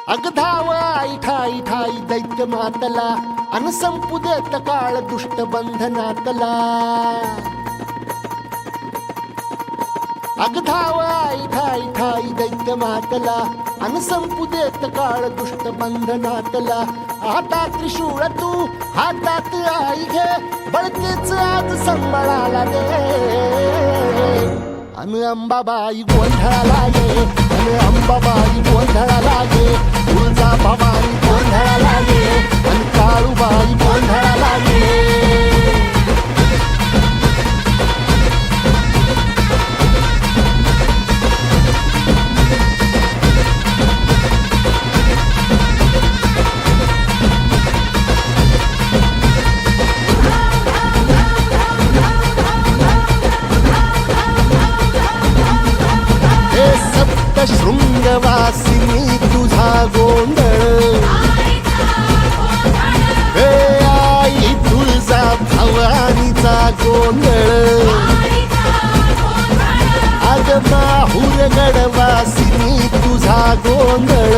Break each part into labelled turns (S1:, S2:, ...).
S1: अगधाव आई ठाई ठाई दैत्य मातला अन संपू देत काळ दुष्ट बंधनातला अगधाव आई ठाई ठाई दैत्य मातला अन संपू देत काळ दुष्ट बंधनातला हातात त्रिशूळ तू हातात आई घे बळतेच आज संबळाला दे अन अंबाबाई गोंधळाला ये अन अंबाबाई गोंधळाला ये तुळजा भवानी गोंधळाला ये अन काळूबाई गोंधळाला ये शृंगवासिनी तुझा गोंधळ हे आई तुळजा भवानीचा गोंधळ अग माहूर गडवासिनी तुझा गोंधळ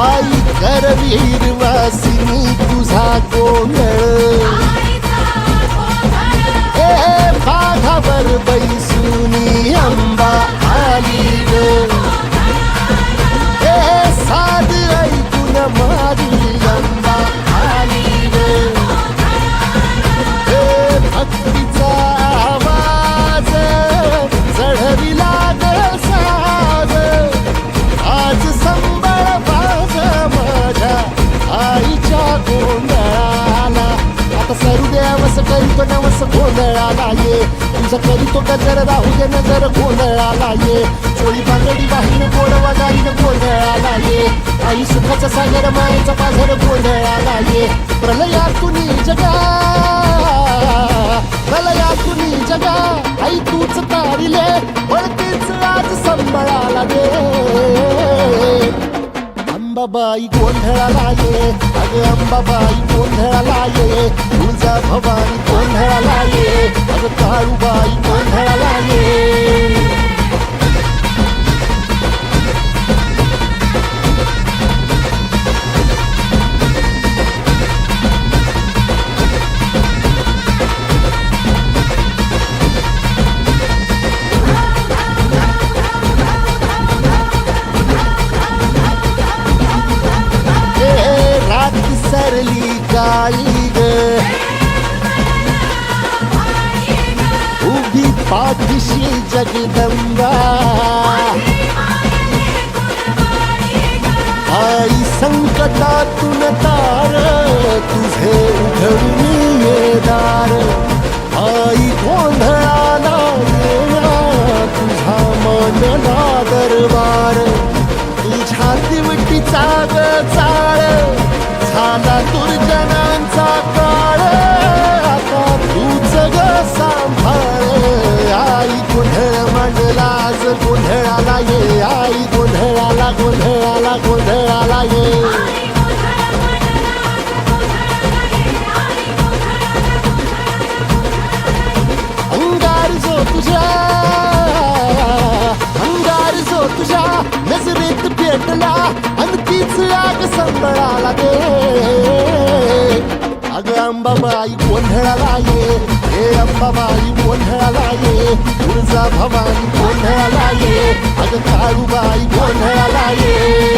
S1: आई करवीर वासिनी तुझा गोंधळ बाघावर बैसुनी अंबा आली ग साध ऐकून माझी अंबा आली ग भक्तीचा आवाज चढविला ग साग आज संबळ बाज माझ्या आईच्या गोंधळाला आता सरू देवस करीतो नवस गोंधळाला ये तुझं करीतो गजर राहू दे नजर गोंधळाला ये चोळी बांगडी वाहीन गोडवा गाईन गोंधळाला ये आई सुखाचा सागर मायेचा पाझर गोंधळाला ये प्रलयातुनी जगा प्रलयातुनी जगा आई तूच तारिले वळतीच आज संबळाला दे अंबाबाई गोंधळाला ये अग अंबाबाई गोंधळाला ये तुळजा भवानी गोंधळाला ये अग काळूबाई गोंधळाला ये सरली काळी ग उभी पाठीशी जगदंबा आई संकटातून तार तुझे उघडून ये दार आई गोंधळाला येणा तुझा मनला दरबार तुझ्या दिवटीचा ग चाळ झाला दुर्जनांचा काळ आता तूच ग सांभाळ आई गोंधळ मांडला आज गोंधळाला ये आई गोंधळाला गोंधळाला गोंधळाला ये अंगार जो तुझ्या नजरेत पेटला अन तीच आग संबळाला दे अग अंबाबाई गोंधळाला ये हे अंबाबाई गोंधळाला ये तुळजा भवानी गोंधळाला ये अग काळूबाई गोंधळाला ये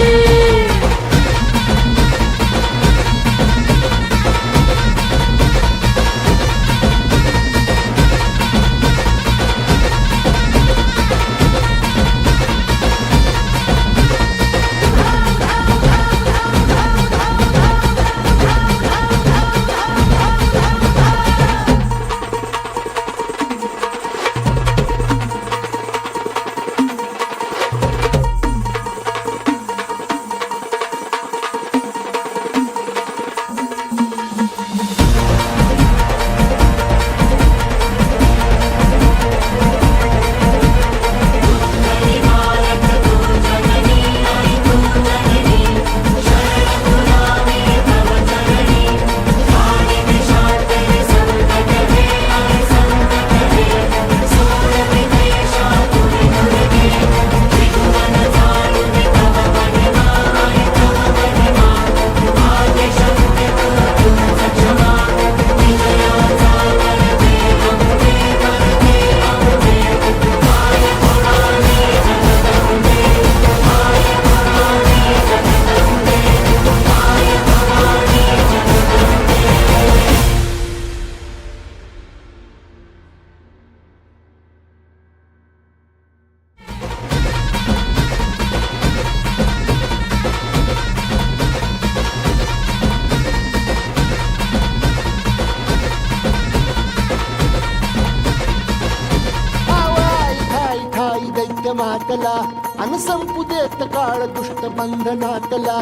S1: नातला अन संपू देत काळ दुष्ट बंधनातला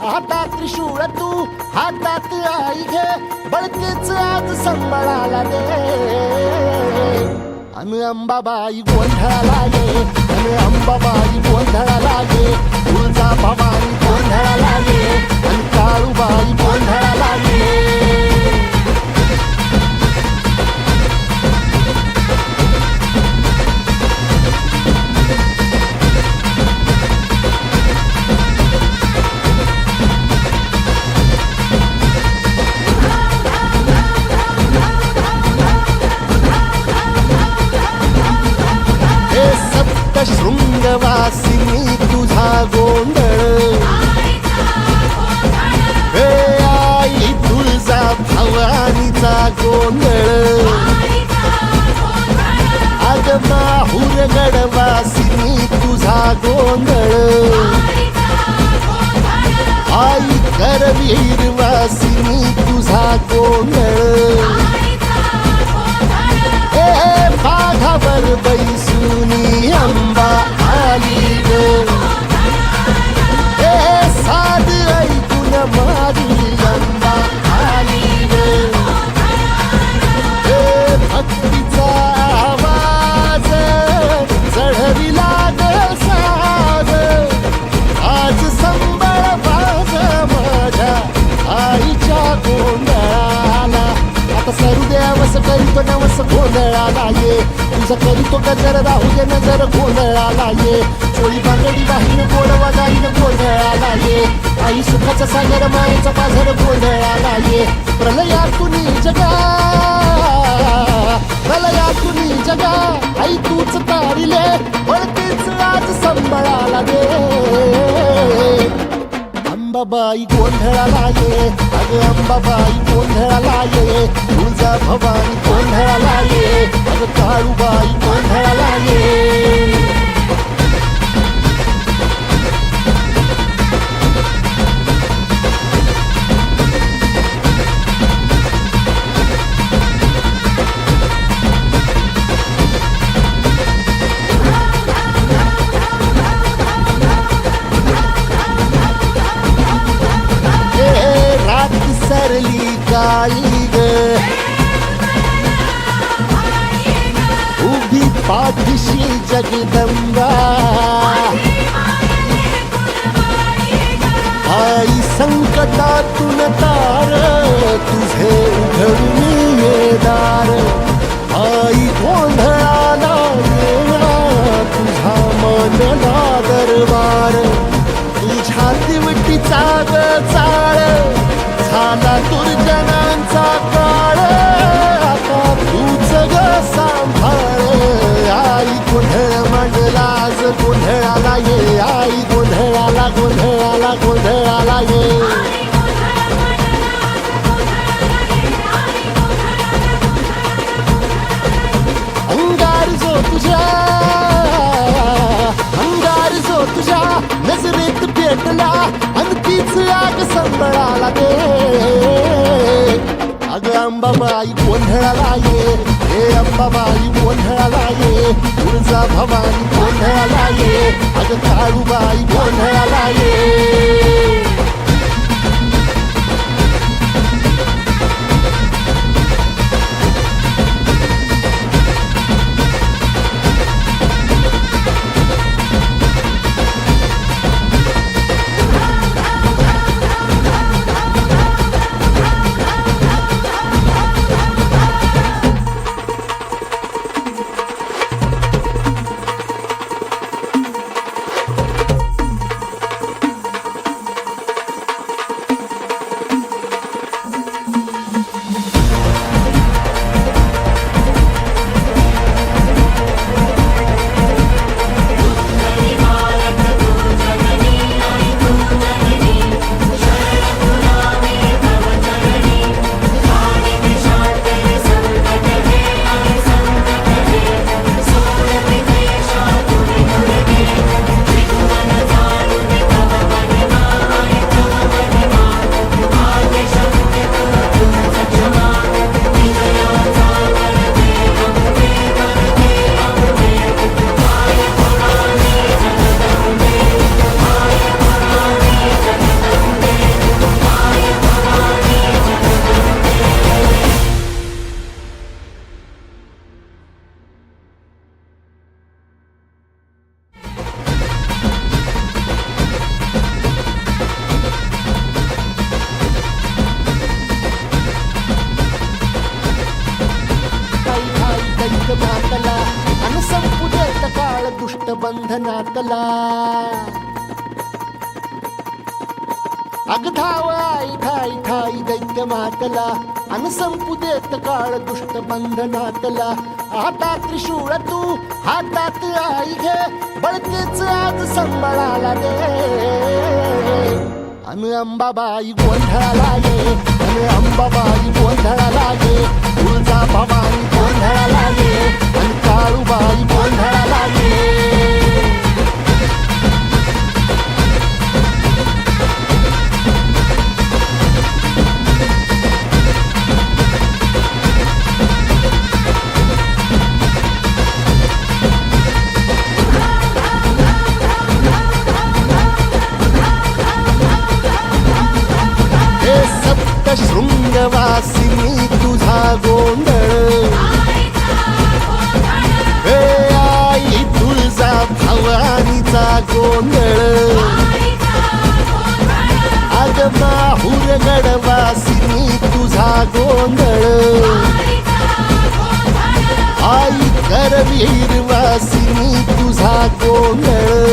S1: आता त्रिशूळ तू हातात आई घे बळतेच आज संबळाला दे अन अंबाबाई गोंधळाला ये अन अंबाबाई गोंधळाला ये तुळजा भवानी गोंधळाला ये अन काळूबाई गोंधळाला ये शृंगवासिनी तुझा गोंधळ हे आई तुळजा भवानीचा गोंधळ अग माहुर गडवासिनी तुझा गोंधळ आई करवीर वासिनी तुझा गोंधळ बाघावर बैसुनी अंबा आली ग साध ऐकून माझी अंबा आली ग भक्तीचा आवाज चढविला ग साज आज संबळ बाज माझ्या आईच्या गोंधळाला आता सरुदेवस करीतो नवस गोंधळाला ये तुझं करीतो गजर राहू दे नजर गोंधळाला ये चोळी बांगडी वाहीन गोडवा गाईन गोंधळाला ये आई सुखाचा सागर मायेचा पाझर गोंधळाला ये प्रलयातून जगा प्रलयातून जगा आई तूच तारिले पळतेच आज संबळाला दे अंबाबाई गोंधळाला ये अग अंबाबाई गोंधळाला ये तुळजा भवानी गोंधळाला ये अग काळूबाई गोंधळाला ये सरली काळी ग उभी पाठीशी जगदंबा आई संकटातून तार तुझे उघडून ये दार आई गोंधळाला येणार तुझा मनला दरबार तुझ्या दिवटीचा ग चाळ झाला दुर्जनांचा काळ आता तूच ग सांभाळ आई गोंधळ मांडला आज गोंधळाला ये आई गोंधळाला गोंधळाला गोंधळाला ये अंगार जो तुझ्या नजरेत पेटला आणि तीच आग संबळाला दे अग अंबाबाई गोंधळाला ये हे अंबाबाई गोंधळाला ये तुळजा भवानी गोंधळाला ये अग काळूबाई गोंधळाला ये काळ दुष्ट बंधनातला अग धाव आई ठाई ठाई दैत्य मातला अन संपू देत काळ दुष्ट बंधनातला हातात त्रिशूळ तू हातात आई घे बळतेच आज संबळाला दे अन अंबाबाई गोंधळाला ये अन अंबाबाई गोंधळाला ये तुळजा भवानी गोंधळाला ये अन काळूबाई गोंधळाला ये शृंगवासिनी तुझा गोंधळ हे आई तुळजा भवानीचा गोंधळ अग माहुर गडवासिनी तुझा गोंधळ आई करवीर वासिनी तुझा गोंधळ